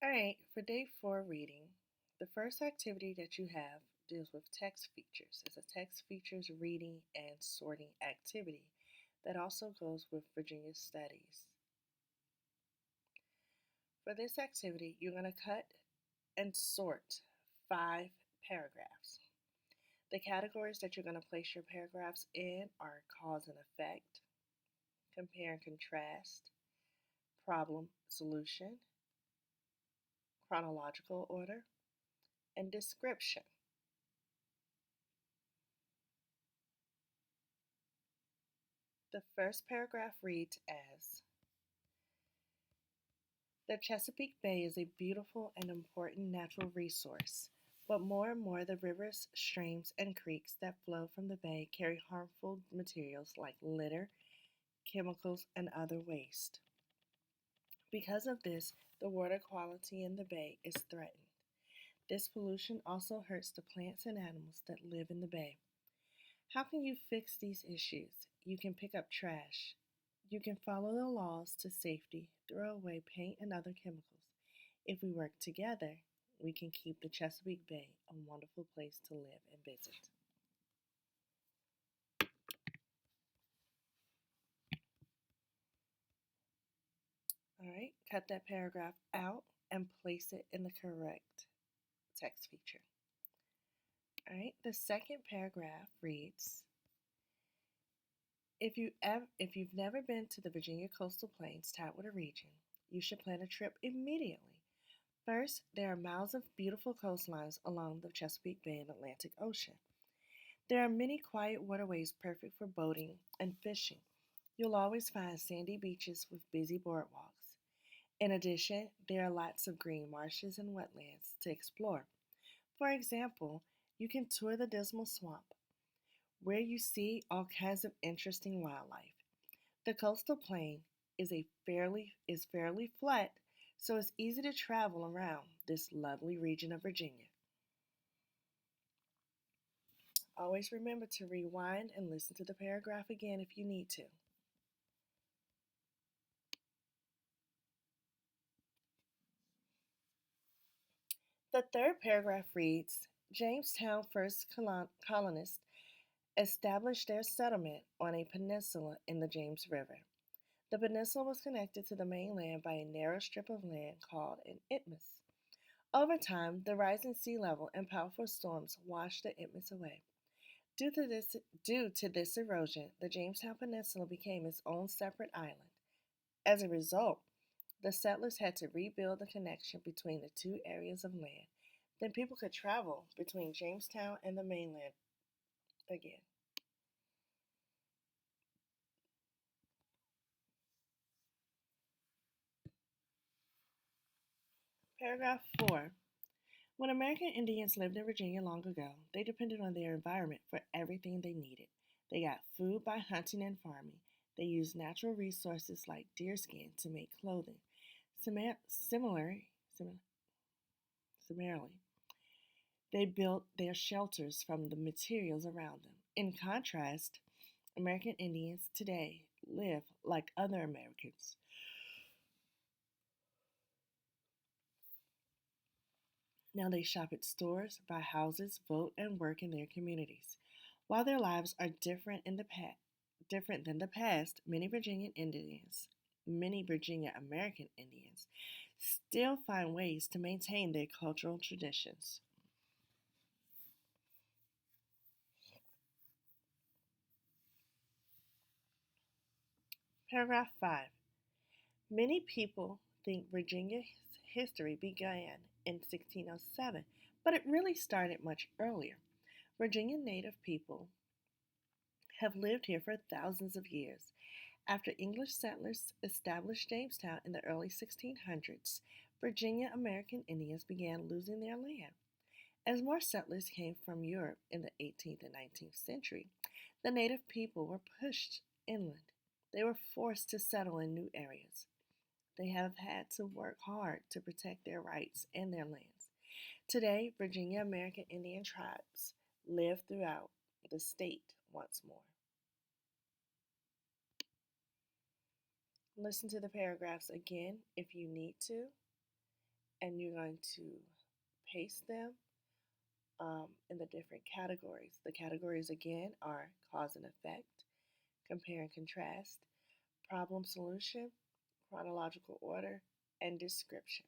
All right, for day 4 reading, the first activity that you have deals with text features. It's a text features reading and sorting activity that also goes with Virginia Studies. For this activity, you're going to cut and sort 5 paragraphs. The categories that you're going to place your paragraphs in are cause and effect, compare and contrast, problem solution, chronological order, and description. The first paragraph reads as: The Chesapeake Bay is a beautiful and important natural resource, but more and more the rivers, streams, and creeks that flow from the bay carry harmful materials like litter, chemicals, and other waste. Because of this, the water quality in the bay is threatened. This pollution also hurts the plants and animals that live in the bay. How can you fix these issues? You can pick up trash. You can follow the laws to safety, throw away paint and other chemicals. If we work together, we can keep the Chesapeake Bay a wonderful place to live and visit. All right, cut that paragraph out and place it in the correct text feature. All right, the second paragraph reads: if you've never been to the Virginia Coastal Plains Tidewater region, you should plan a trip immediately. First, there are miles of beautiful coastlines along the Chesapeake Bay and Atlantic Ocean. There are many quiet waterways perfect for boating and fishing. You'll always find sandy beaches with busy boardwalks. In addition, there are lots of green marshes and wetlands to explore. For example, you can tour the Dismal Swamp, where you see all kinds of interesting wildlife. The coastal plain is fairly flat, so it's easy to travel around this lovely region of Virginia. Always remember to rewind and listen to the paragraph again if you need to. The third paragraph reads: Jamestown first colonists established their settlement on a peninsula in the James River. The peninsula was connected to the mainland by a narrow strip of land called an isthmus. Over time, the rising sea level and powerful storms washed the isthmus away. Due to this erosion, the Jamestown Peninsula became its own separate island. As a result, the settlers had to rebuild the connection between the two areas of land. Then people could travel between Jamestown and the mainland again. Paragraph 4. When American Indians lived in Virginia long ago, they depended on their environment for everything they needed. They got food by hunting and farming. They used natural resources like deerskin to make clothing. Similarly, they built their shelters from the materials around them. In contrast, American Indians today live like other Americans. Now they shop at stores, buy houses, vote, and work in their communities. While their lives are different than the past, many Virginia American Indians, still find ways to maintain their cultural traditions. Paragraph 5. Many people think Virginia's history began in 1607, but it really started much earlier. Virginia native people have lived here for thousands of years. After English settlers established Jamestown in the early 1600s, Virginia American Indians began losing their land. As more settlers came from Europe in the 18th and 19th century, the native people were pushed inland. They were forced to settle in new areas. They have had to work hard to protect their rights and their lands. Today, Virginia American Indian tribes live throughout the state once more. Listen to the paragraphs again if you need to, and you're going to paste them in the different categories. The categories again are cause and effect, compare and contrast, problem solution, chronological order, and description.